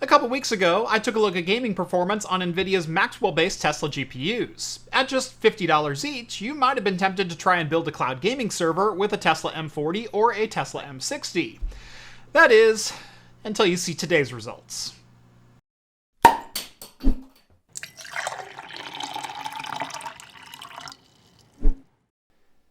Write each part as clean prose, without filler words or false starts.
couple weeks ago, I took a look at gaming performance on NVIDIA's Maxwell-based Tesla GPUs. At just $50 each, you might have been tempted to try and build a cloud gaming server with a Tesla M40 or a Tesla M60. That is, until you see today's results.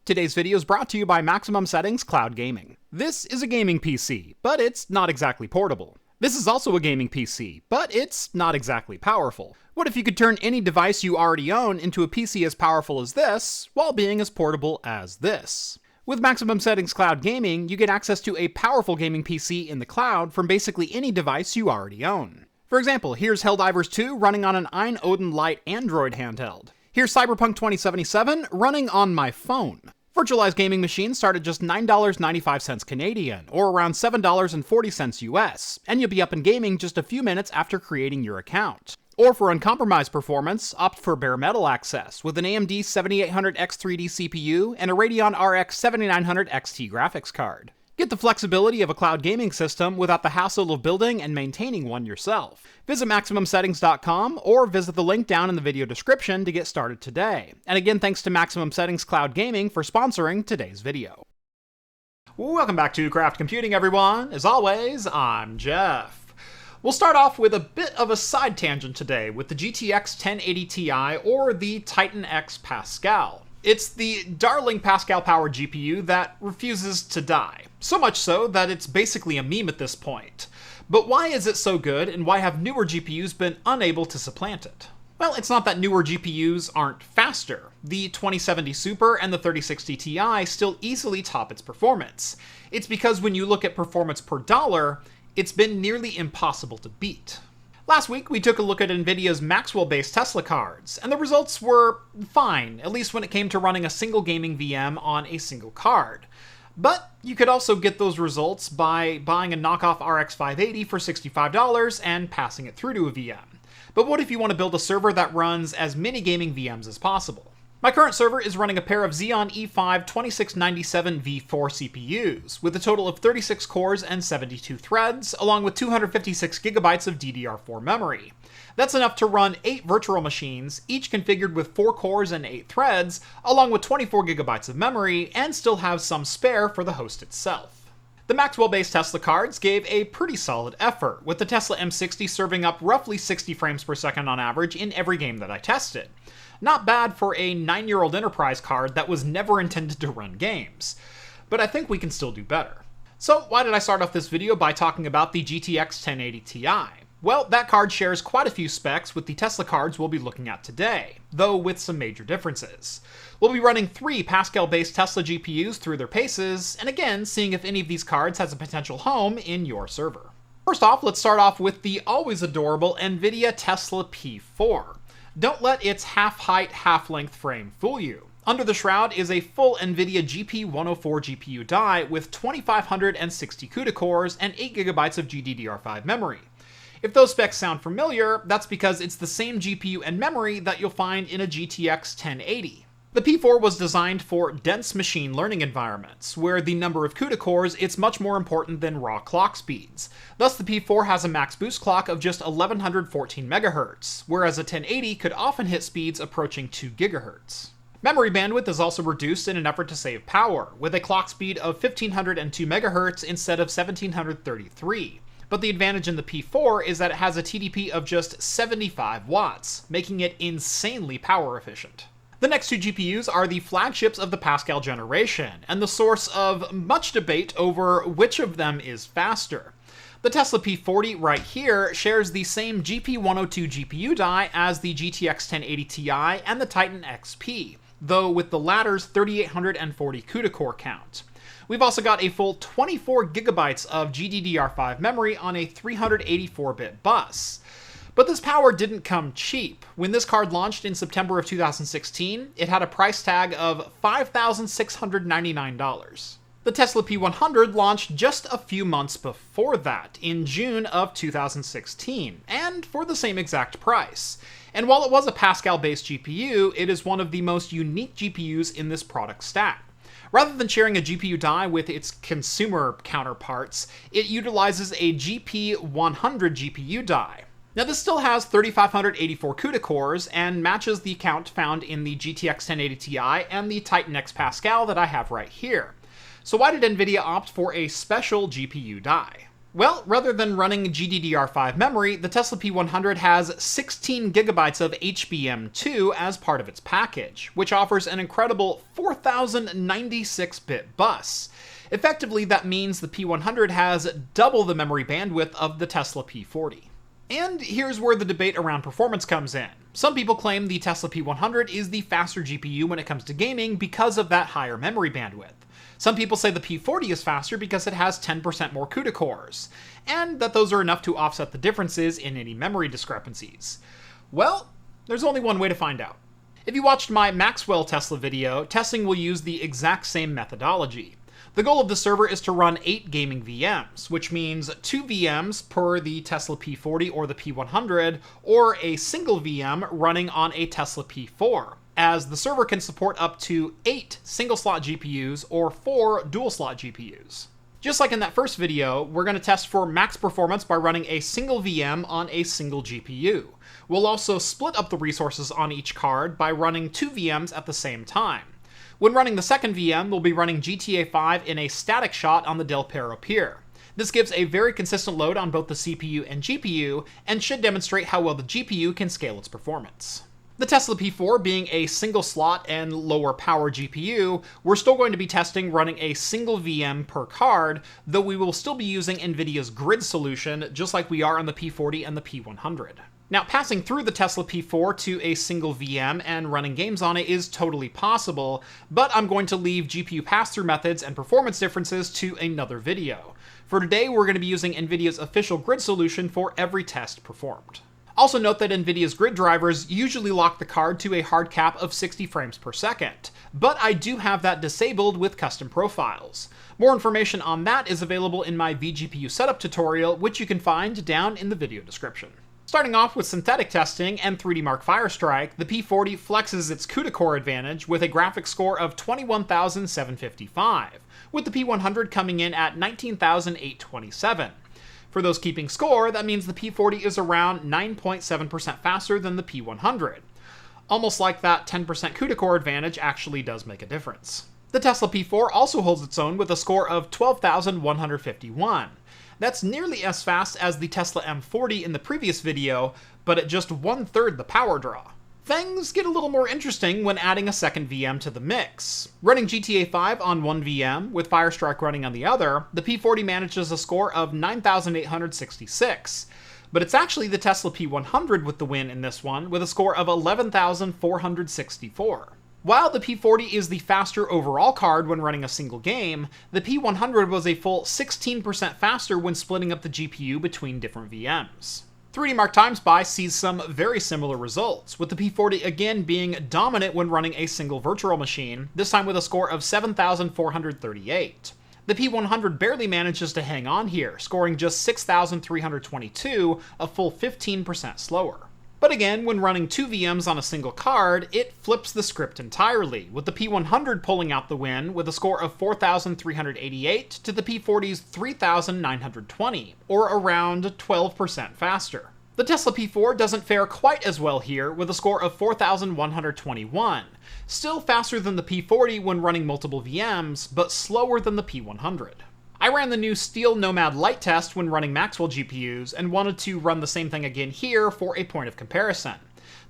Today's video is brought to you by Maximum Settings Cloud Gaming. This is a gaming PC, but it's not exactly portable. This is also a gaming PC, but it's not exactly powerful. What if you could turn any device you already own into a PC as powerful as this, while being as portable as this? With Maximum Settings Cloud Gaming, you get access to a powerful gaming PC in the cloud from basically any device you already own. For example, here's Helldivers 2 running on an Odin Lite Android handheld. Here's Cyberpunk 2077 running on my phone. Virtualized gaming machines start at just $9.95 Canadian, or around $7.40 US, and you'll be up and gaming just a few minutes after creating your account. Or for uncompromised performance, opt for bare metal access with an AMD 7800X3D CPU and a Radeon RX 7900 XT graphics card. Get the flexibility of a cloud gaming system without the hassle of building and maintaining one yourself. Visit MaximumSettings.com or visit the link down in the video description to get started today. And again, thanks to Maximum Settings Cloud Gaming for sponsoring today's video. Welcome back to Craft Computing, everyone. As always, I'm Jeff. We'll start off with a bit of a side tangent today with the GTX 1080 Ti or the Titan X Pascal. It's the darling Pascal-powered GPU that refuses to die. So much so that it's basically a meme at this point. But why is it so good, and why have newer GPUs been unable to supplant it? Well, it's not that newer GPUs aren't faster. The 2070 Super and the 3060 Ti still easily top its performance. It's because when you look at performance per dollar, it's been nearly impossible to beat. Last week, we took a look at NVIDIA's Maxwell-based Tesla cards, and the results were fine, at least when it came to running a single gaming VM on a single card. But you could also get those results by buying a knockoff RX 580 for $65 and passing it through to a VM. But what if you want to build a server that runs as many gaming VMs as possible? My current server is running a pair of Xeon E5 2697 V4 CPUs, with a total of 36 cores and 72 threads, along with 256 gigabytes of DDR4 memory. That's enough to run 8 virtual machines, each configured with 4 cores and 8 threads, along with 24 gigabytes of memory, and still have some spare for the host itself. The Maxwell-based Tesla cards gave a pretty solid effort, with the Tesla M60 serving up roughly 60 frames per second on average in every game that I tested. Not bad for a 9-year-old enterprise card that was never intended to run games. But I think we can still do better. So why did I start off this video by talking about the GTX 1080 Ti? Well, that card shares quite a few specs with the Tesla cards we'll be looking at today, though with some major differences. We'll be running 3 Pascal-based Tesla GPUs through their paces, and again, seeing if any of these cards has a potential home in your server. First off, let's start off with the always adorable NVIDIA Tesla P4. Don't let its half-height, half-length frame fool you. Under the shroud is a full NVIDIA GP104 GPU die with 2560 CUDA cores and 8GB of GDDR5 memory. If those specs sound familiar, that's because it's the same GPU and memory that you'll find in a GTX 1080. The P4 was designed for dense machine learning environments, where the number of CUDA cores is much more important than raw clock speeds. Thus, the P4 has a max boost clock of just 1114 MHz, whereas a 1080 could often hit speeds approaching 2 GHz. Memory bandwidth is also reduced in an effort to save power, with a clock speed of 1502 MHz instead of 1733. But the advantage in the P4 is that it has a TDP of just 75 watts, making it insanely power efficient. The next 2 GPUs are the flagships of the Pascal generation, and the source of much debate over which of them is faster. The Tesla P40 right here shares the same GP102 GPU die as the GTX 1080 Ti and the Titan XP, though with the latter's 3840 CUDA core count. We've also got a full 24 gigabytes of GDDR5 memory on a 384-bit bus. But this power didn't come cheap. When this card launched in September of 2016, it had a price tag of $5,699. The Tesla P100 launched just a few months before that, in June of 2016, and for the same exact price. And while it was a Pascal-based GPU, it is one of the most unique GPUs in this product stack. Rather than sharing a GPU die with its consumer counterparts, it utilizes a GP100 GPU die. Now this still has 3584 CUDA cores and matches the count found in the GTX 1080 Ti and the Titan X Pascal that I have right here. So why did NVIDIA opt for a special GPU die? Well, rather than running GDDR5 memory, the Tesla P100 has 16 gigabytes of HBM2 as part of its package, which offers an incredible 4096-bit bus. Effectively, that means the P100 has double the memory bandwidth of the Tesla P40. And here's where the debate around performance comes in. Some people claim the Tesla P100 is the faster GPU when it comes to gaming because of that higher memory bandwidth. Some people say the P40 is faster because it has 10% more CUDA cores, and that those are enough to offset the differences in any memory discrepancies. Well, there's only one way to find out. If you watched my Maxwell Tesla video, testing will use the exact same methodology. The goal of the server is to run 8 gaming VMs, which means 2 VMs per the Tesla P40 or the P100, or a single VM running on a Tesla P4, as the server can support up to 8 single-slot GPUs or 4 dual-slot GPUs. Just like in that first video, we're going to test for max performance by running a single VM on a single GPU. We'll also split up the resources on each card by running 2 VMs at the same time. When running the second VM, we'll be running GTA 5 in a static shot on the Del Perro Pier. This gives a very consistent load on both the CPU and GPU, and should demonstrate how well the GPU can scale its performance. The Tesla P4 being a single slot and lower power GPU, we're still going to be testing running a single VM per card, though we will still be using NVIDIA's grid solution, just like we are on the P40 and the P100. Now, passing through the Tesla P4 to a single VM and running games on it is totally possible, but I'm going to leave GPU pass-through methods and performance differences to another video. For today, we're going to be using NVIDIA's official grid solution for every test performed. Also note that NVIDIA's grid drivers usually lock the card to a hard cap of 60 frames per second, but I do have that disabled with custom profiles. More information on that is available in my vGPU setup tutorial, which you can find down in the video description. Starting off with synthetic testing and 3D Mark Firestrike, the P40 flexes its CUDA core advantage with a graphics score of 21,755, with the P100 coming in at 19,827. For those keeping score, that means the P40 is around 9.7% faster than the P100. Almost like that 10% CUDA core advantage actually does make a difference. The Tesla P4 also holds its own with a score of 12,151. That's nearly as fast as the Tesla M40 in the previous video, but at just 1/3 the power draw. Things get a little more interesting when adding a second VM to the mix. Running GTA 5 on one VM, with Firestrike running on the other, the P40 manages a score of 9,866. But it's actually the Tesla P100 with the win in this one, with a score of 11,464. While the P40 is the faster overall card when running a single game, the P100 was a full 16% faster when splitting up the GPU between different VMs. 3D Mark TimeSpy sees some very similar results, with the P40 again being dominant when running a single virtual machine, this time with a score of 7,438. The P100 barely manages to hang on here, scoring just 6,322, a full 15% slower. But again, when running 2 VMs on a single card, it flips the script entirely, with the P100 pulling out the win with a score of 4,388 to the P40's 3,920, or around 12% faster. The Tesla P4 doesn't fare quite as well here, with a score of 4,121, still faster than the P40 when running multiple VMs, but slower than the P100. I ran the new Steel Nomad Lite test when running Maxwell GPUs, and wanted to run the same thing again here for a point of comparison.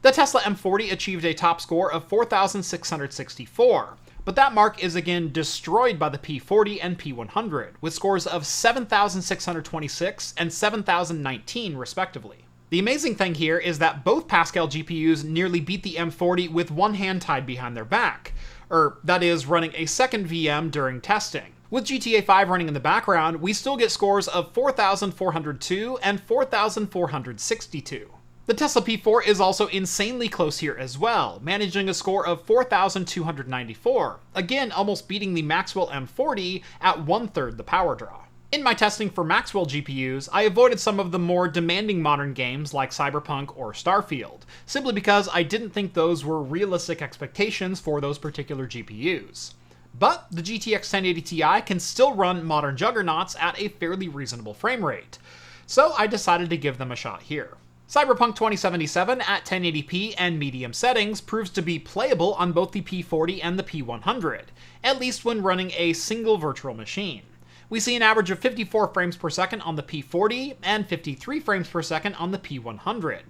The Tesla M40 achieved a top score of 4,664, but that mark is again destroyed by the P40 and P100, with scores of 7,626 and 7,019 respectively. The amazing thing here is that both Pascal GPUs nearly beat the M40 with one hand tied behind their back, that is, running a second VM during testing. With GTA 5 running in the background, we still get scores of 4,402 and 4,462. The Tesla P4 is also insanely close here as well, managing a score of 4,294, again almost beating the Maxwell M40 at 1/3 the power draw. In my testing for Maxwell GPUs, I avoided some of the more demanding modern games like Cyberpunk or Starfield, simply because I didn't think those were realistic expectations for those particular GPUs. But the GTX 1080 Ti can still run modern juggernauts at a fairly reasonable frame rate, so I decided to give them a shot here. Cyberpunk 2077 at 1080p and medium settings proves to be playable on both the P40 and the P100, at least when running a single virtual machine. We see an average of 54 frames per second on the P40 and 53 frames per second on the P100.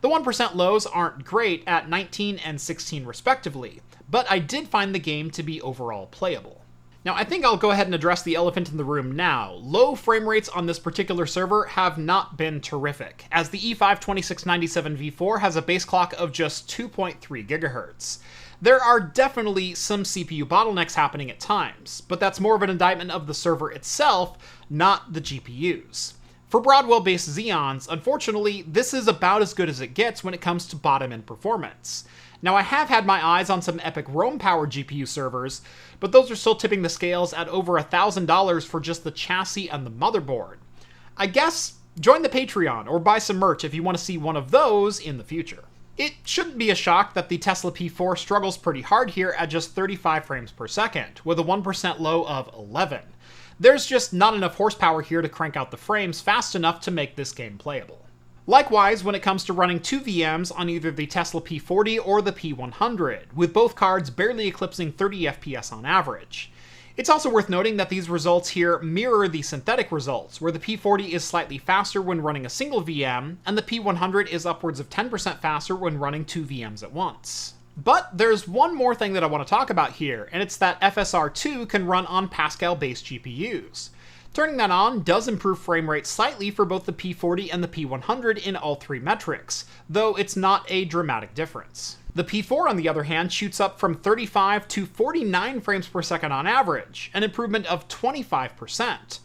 The 1% lows aren't great at 19 and 16 respectively, but I did find the game to be overall playable. Now, I think I'll go ahead and address the elephant in the room now. Low frame rates on this particular server have not been terrific, as the E5 2697 V4 has a base clock of just 2.3 GHz. There are definitely some CPU bottlenecks happening at times, but that's more of an indictment of the server itself, not the GPUs. For Broadwell-based Xeons, unfortunately, this is about as good as it gets when it comes to bottom-end performance. Now, I have had my eyes on some epic Rome-powered GPU servers, but those are still tipping the scales at over $1,000 for just the chassis and the motherboard. I guess join the Patreon or buy some merch if you want to see one of those in the future. It shouldn't be a shock that the Tesla P4 struggles pretty hard here at just 35 frames per second, with a 1% low of 11. There's just not enough horsepower here to crank out the frames fast enough to make this game playable. Likewise, when it comes to running two VMs on either the Tesla P40 or the P100, with both cards barely eclipsing 30 FPS on average. It's also worth noting that these results here mirror the synthetic results, where the P40 is slightly faster when running a single VM, and the P100 is upwards of 10% faster when running two VMs at once. But there's one more thing that I want to talk about here, and it's that FSR2 can run on Pascal-based GPUs. Turning that on does improve frame rate slightly for both the P40 and the P100 in all three metrics, though it's not a dramatic difference. The P4, on the other hand, shoots up from 35 to 49 frames per second on average, an improvement of 25%.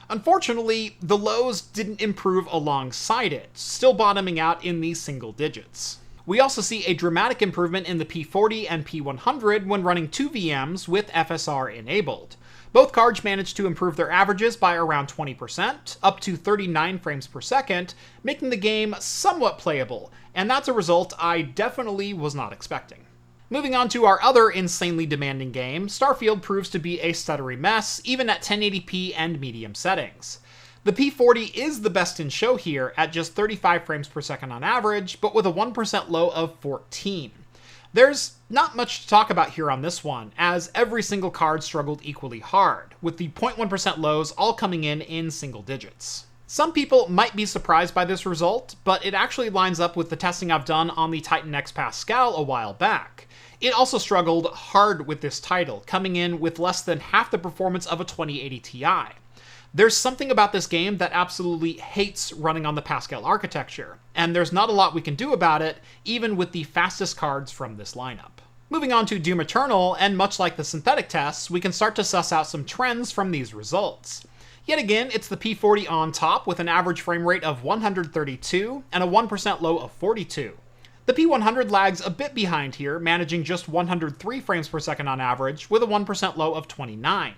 Unfortunately, the lows didn't improve alongside it, still bottoming out in the single digits. We also see a dramatic improvement in the P40 and P100 when running two VMs with FSR enabled. Both cards managed to improve their averages by around 20%, up to 39 frames per second, making the game somewhat playable, and that's a result I definitely was not expecting. Moving on to our other insanely demanding game, Starfield proves to be a stuttery mess, even at 1080p and medium settings. The P40 is the best in show here at just 35 frames per second on average, but with a 1% low of 14. There's not much to talk about here on this one, as every single card struggled equally hard, with the 0.1% lows all coming in single digits. Some people might be surprised by this result, but it actually lines up with the testing I've done on the Titan X Pascal a while back. It also struggled hard with this title, coming in with less than half the performance of a 2080 Ti. There's something about this game that absolutely hates running on the Pascal architecture, and there's not a lot we can do about it, even with the fastest cards from this lineup. Moving on to Doom Eternal, and much like the synthetic tests, we can start to suss out some trends from these results. Yet again, it's the P40 on top with an average frame rate of 132 and a 1% low of 42. The P100 lags a bit behind here, managing just 103 frames per second on average with a 1% low of 29.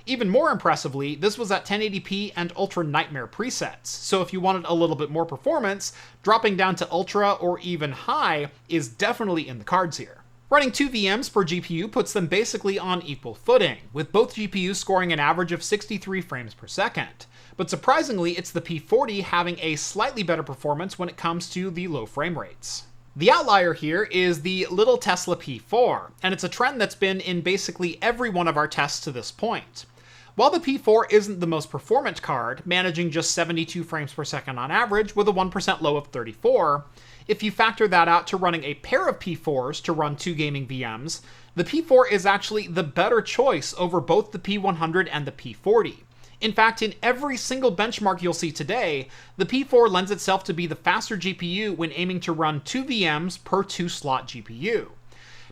Even more impressively, this was at 1080p and Ultra Nightmare presets, so if you wanted a little bit more performance, dropping down to Ultra or even High is definitely in the cards here. Running two VMs per GPU puts them basically on equal footing, with both GPUs scoring an average of 63 frames per second. But surprisingly, it's the P40 having a slightly better performance when it comes to the low frame rates. The outlier here is the little Tesla P4, and it's a trend that's been in basically every one of our tests to this point. While the P4 isn't the most performant card, managing just 72 frames per second on average with a 1% low of 34, if you factor that out to running a pair of P4s to run two gaming VMs, the P4 is actually the better choice over both the P100 and the P40. In fact, in every single benchmark you'll see today, the P4 lends itself to be the faster GPU when aiming to run two VMs per two-slot GPU.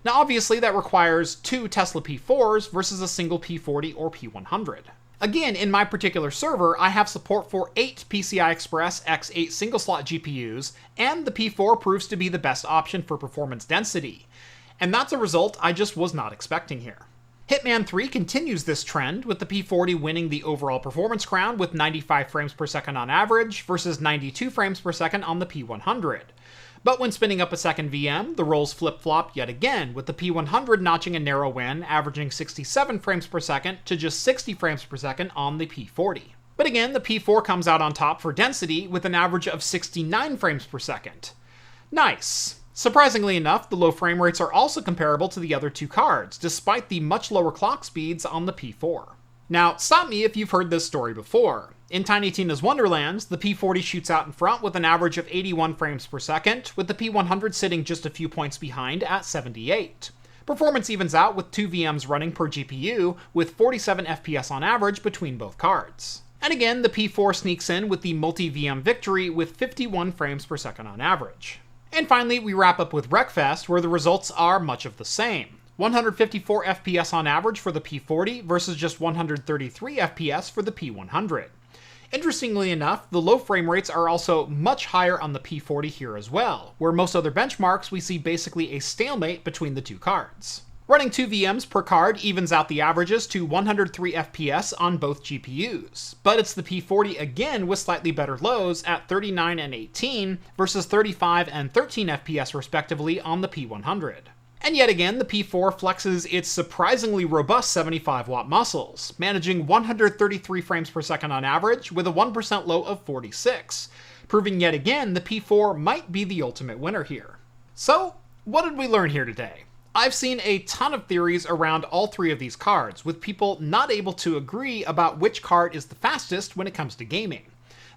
Now obviously that requires two Tesla P4s versus a single P40 or P100. Again, in my particular server, I have support for 8 PCI Express X8 single-slot GPUs, and the P4 proves to be the best option for performance density. And that's a result I just was not expecting here. Hitman 3 continues this trend, with the P40 winning the overall performance crown with 95 frames per second on average versus 92 frames per second on the P100. But when spinning up a second VM, the roles flip-flop yet again, with the P100 notching a narrow win, averaging 67 frames per second to just 60 frames per second on the P40. But again, the P4 comes out on top for density with an average of 69 frames per second. Nice. Surprisingly enough, the low frame rates are also comparable to the other two cards, despite the much lower clock speeds on the P4. Now, stop me if you've heard this story before. In Tiny Tina's Wonderlands, the P40 shoots out in front with an average of 81 frames per second, with the P100 sitting just a few points behind at 78. Performance evens out with 2 VMs running per GPU, with 47 FPS on average between both cards. And again, the P4 sneaks in with the multi-VM victory with 51 frames per second on average. And finally, we wrap up with Wreckfest, where the results are much of the same. 154 FPS on average for the P40 versus just 133 FPS for the P100. Interestingly enough, the low frame rates are also much higher on the P40 here as well, where most other benchmarks we see basically a stalemate between the two cards. Running 2 VMs per card evens out the averages to 103 FPS on both GPUs, but it's the P40 again with slightly better lows at 39 and 18 versus 35 and 13 FPS respectively on the P100. And yet again, the P4 flexes its surprisingly robust 75 watt muscles, managing 133 frames per second on average with a 1% low of 46, proving yet again the P4 might be the ultimate winner here. So, what did we learn here today? I've seen a ton of theories around all three of these cards, with people not able to agree about which card is the fastest when it comes to gaming.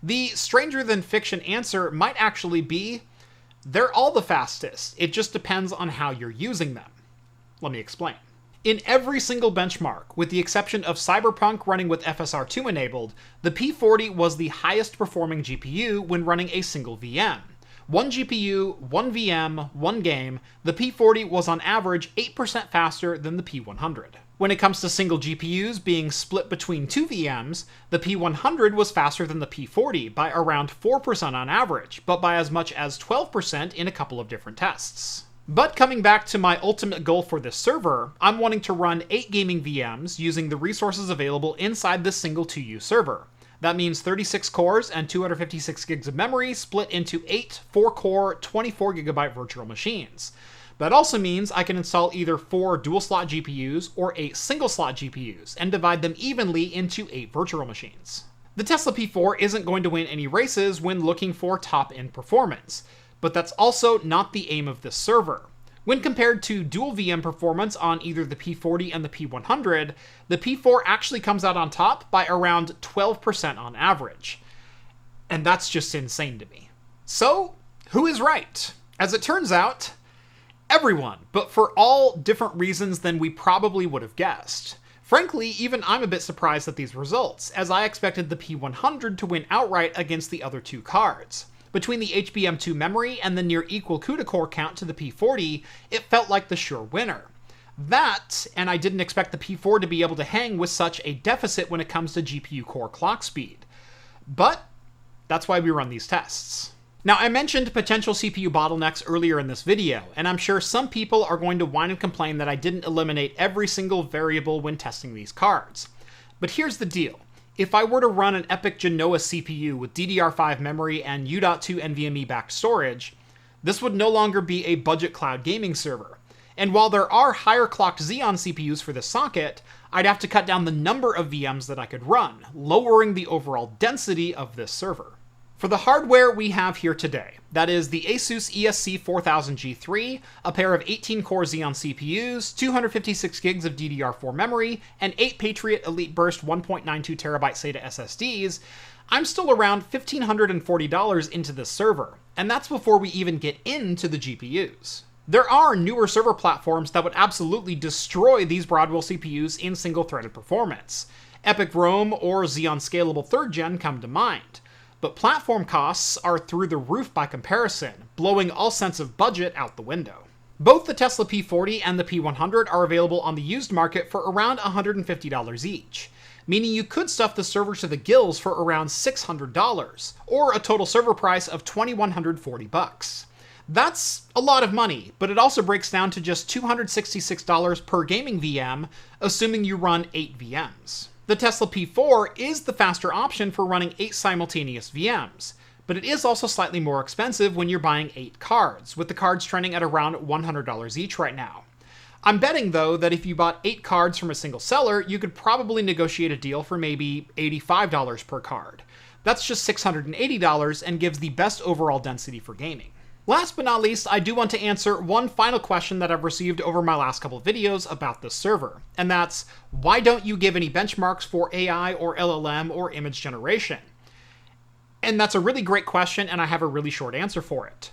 The stranger than fiction answer might actually be, they're all the fastest, it just depends on how you're using them. Let me explain. In every single benchmark, with the exception of Cyberpunk running with FSR2 enabled, the P40 was the highest performing GPU when running a single VM. 1 GPU, 1 VM, 1 game, the P40 was on average 8% faster than the P100. When it comes to single GPUs being split between 2 VMs, the P100 was faster than the P40 by around 4% on average, but by as much as 12% in a couple of different tests. But coming back to my ultimate goal for this server, I'm wanting to run 8 gaming VMs using the resources available inside this single 2U server. That means 36 cores and 256 gigs of memory split into 8 4-core 24GB virtual machines. That also means I can install either 4 dual-slot GPUs or 8 single-slot GPUs and divide them evenly into 8 virtual machines. The Tesla P4 isn't going to win any races when looking for top-end performance, but that's also not the aim of this server. When compared to dual VM performance on either the P40 and the P100, the P4 actually comes out on top by around 12% on average. And that's just insane to me. So, who is right? As it turns out, everyone, but for all different reasons than we probably would have guessed. Frankly, even I'm a bit surprised at these results, as I expected the P100 to win outright against the other two cards. Between the HBM2 memory and the near equal CUDA core count to the P40, it felt like the sure winner. That, and I didn't expect the P4 to be able to hang with such a deficit when it comes to GPU core clock speed. But that's why we run these tests. Now, I mentioned potential CPU bottlenecks earlier in this video, and I'm sure some people are going to whine and complain that I didn't eliminate every single variable when testing these cards. But here's the deal. If I were to run an EPYC Genoa CPU with DDR5 memory and U.2 NVMe-backed storage, this would no longer be a budget cloud gaming server. And while there are higher clocked Xeon CPUs for this socket, I'd have to cut down the number of VMs that I could run, lowering the overall density of this server. For the hardware we have here today, that is the Asus ESC4000G3, a pair of 18-core Xeon CPUs, 256 gigs of DDR4 memory, and 8 Patriot Elite Burst 1.92TB SATA SSDs, I'm still around $1,540 into this server, and that's before we even get into the GPUs. There are newer server platforms that would absolutely destroy these Broadwell CPUs in single-threaded performance. EPYC Rome or Xeon Scalable 3rd Gen come to mind. But platform costs are through the roof by comparison, blowing all sense of budget out the window. Both the Tesla P40 and the P100 are available on the used market for around $150 each, meaning you could stuff the server to the gills for around $600, or a total server price of $2,140. That's a lot of money, but it also breaks down to just $266 per gaming VM, assuming you run 8 VMs. The Tesla P4 is the faster option for running 8 simultaneous VMs, but it is also slightly more expensive when you're buying 8 cards, with the cards trending at around $100 each right now. I'm betting, though, that if you bought 8 cards from a single seller, you could probably negotiate a deal for maybe $85 per card. That's just $680 and gives the best overall density for gaming. Last but not least, I do want to answer one final question that I've received over my last couple of videos about this server, and that's, why don't you give any benchmarks for AI or LLM or image generation? And that's a really great question, and I have a really short answer for it.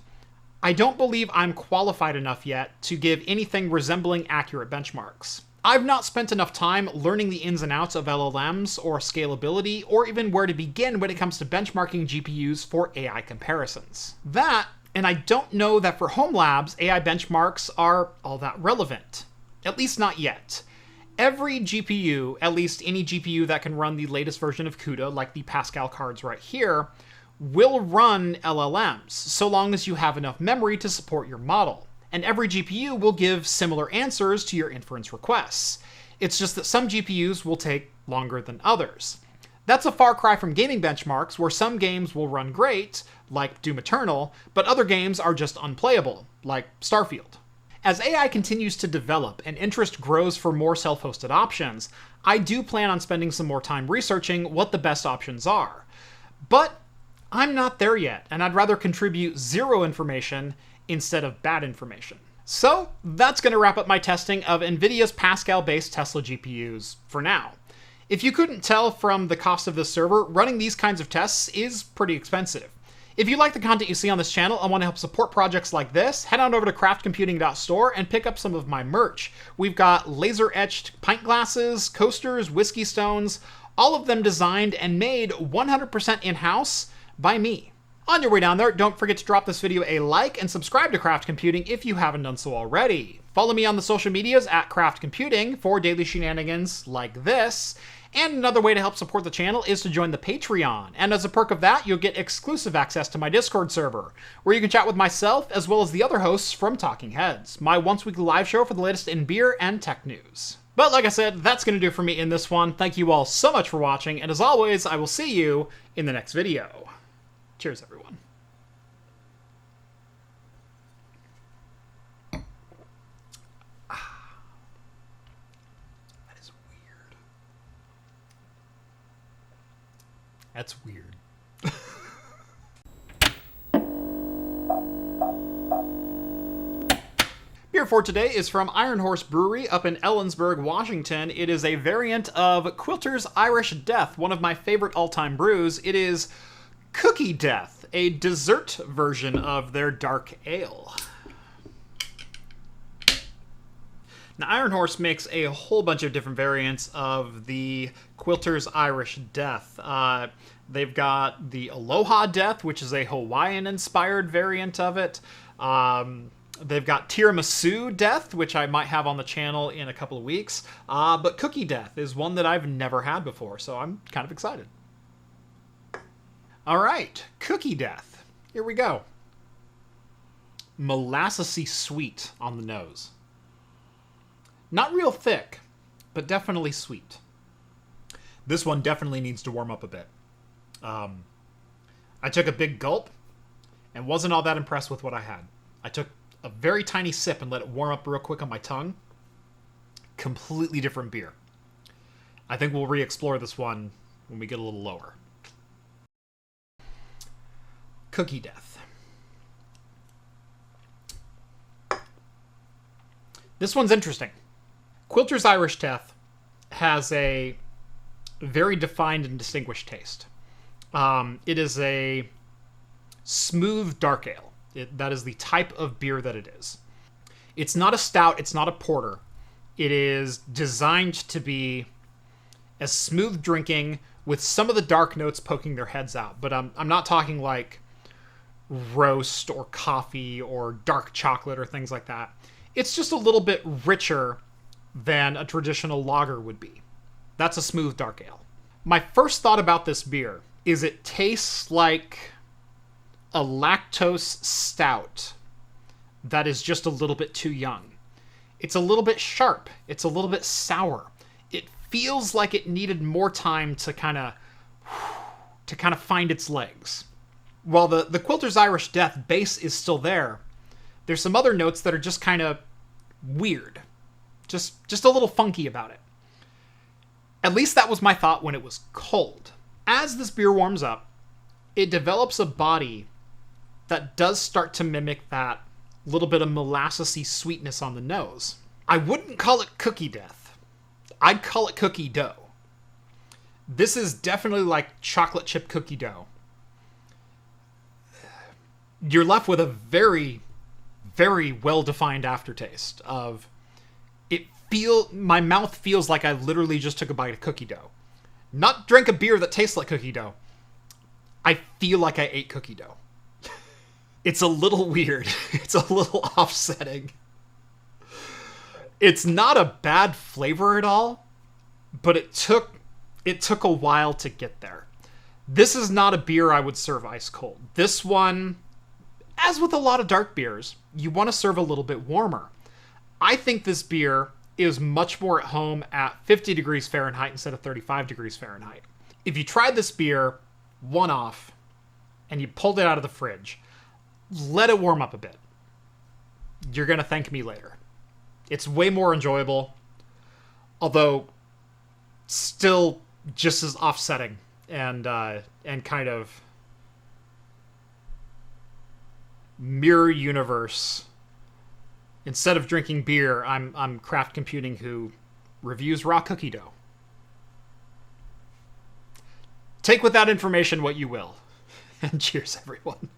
I don't believe I'm qualified enough yet to give anything resembling accurate benchmarks. I've not spent enough time learning the ins and outs of LLMs or scalability, or even where to begin when it comes to benchmarking GPUs for AI comparisons. And I don't know that for home labs, AI benchmarks are all that relevant. At least not yet. Every GPU, at least any GPU that can run the latest version of CUDA, like the Pascal cards right here, will run LLMs, so long as you have enough memory to support your model. And every GPU will give similar answers to your inference requests. It's just that some GPUs will take longer than others. That's a far cry from gaming benchmarks, where some games will run great, like Doom Eternal, but other games are just unplayable, like Starfield. As AI continues to develop and interest grows for more self-hosted options, I do plan on spending some more time researching what the best options are. But I'm not there yet, and I'd rather contribute zero information instead of bad information. So that's going to wrap up my testing of NVIDIA's Pascal-based Tesla GPUs for now. If you couldn't tell from the cost of this server, running these kinds of tests is pretty expensive. If you like the content you see on this channel and want to help support projects like this, head on over to craftcomputing.store and pick up some of my merch. We've got laser-etched pint glasses, coasters, whiskey stones, all of them designed and made 100% in-house by me. On your way down there, don't forget to drop this video a like and subscribe to Craft Computing if you haven't done so already. Follow me on the social medias at Craft Computing for daily shenanigans like this. And another way to help support the channel is to join the Patreon. And as a perk of that, you'll get exclusive access to my Discord server, where you can chat with myself as well as the other hosts from Talking Heads, my once-weekly live show for the latest in beer and tech news. But like I said, that's going to do it for me in this one. Thank you all so much for watching, and as always, I will see you in the next video. Cheers, everyone. That is weird. That's weird. Beer for today is from Ironhorse Brewery up in Ellensberg, Washington. It is a variant of Quilter's Irish Death, one of my favorite all-time brews. It is Cookie Death, a dessert version of their dark ale. Now, Ironhorse makes a whole bunch of different variants of the Quilter's Irish Death. They've got the Aloha Death, which is a Hawaiian-inspired variant of it. They've got Tiramisu Death, which I might have on the channel in a couple of weeks. But Cookie Death is one that I've never had before, so I'm kind of excited. All right, Cookie Death. Here we go. Molassesy sweet on the nose. Not real thick, but definitely sweet. This one definitely needs to warm up a bit. I took a big gulp and wasn't all that impressed with what I had. I took a very tiny sip and let it warm up real quick on my tongue. Completely different beer. I think we'll re-explore this one when we get a little lower. Cookie Death. This one's interesting. Quilter's Irish Death has a very defined and distinguished taste. It is a smooth dark ale. That is the type of beer that it is. It's not a stout, it's not a porter. It is designed to be as smooth drinking with some of the dark notes poking their heads out. But I'm not talking like roast or coffee or dark chocolate or things like that. It's just a little bit richer than a traditional lager would be. That's a smooth dark ale. My first thought about this beer is it tastes like a lactose stout that is just a little bit too young. It's a little bit sharp. It's a little bit sour. It feels like it needed more time to kind of find its legs. While the Quilter's Irish Death base is still there, there's some other notes that are just kind of weird. Just a little funky about it. At least that was my thought when it was cold. As this beer warms up, it develops a body that does start to mimic that little bit of molassesy sweetness on the nose. I wouldn't call it cookie death. I'd call it cookie dough. This is definitely like chocolate chip cookie dough. You're left with a very, very well-defined aftertaste of my mouth feels like I literally just took a bite of cookie dough. Not drank a beer that tastes like cookie dough. I feel like I ate cookie dough. It's a little weird. It's a little offsetting. It's not a bad flavor at all, but it took a while to get there. This is not a beer I would serve ice cold. This one, as with a lot of dark beers, you want to serve a little bit warmer. I think this beer is much more at home at 50 degrees Fahrenheit instead of 35 degrees Fahrenheit. If you tried this beer one-off and you pulled it out of the fridge, let it warm up a bit, you're going to thank me later. It's way more enjoyable, although still just as offsetting and kind of mirror universe. Instead of drinking beer, I'm craft computing who reviews raw cookie dough. Take with that information what you will. And cheers, everyone.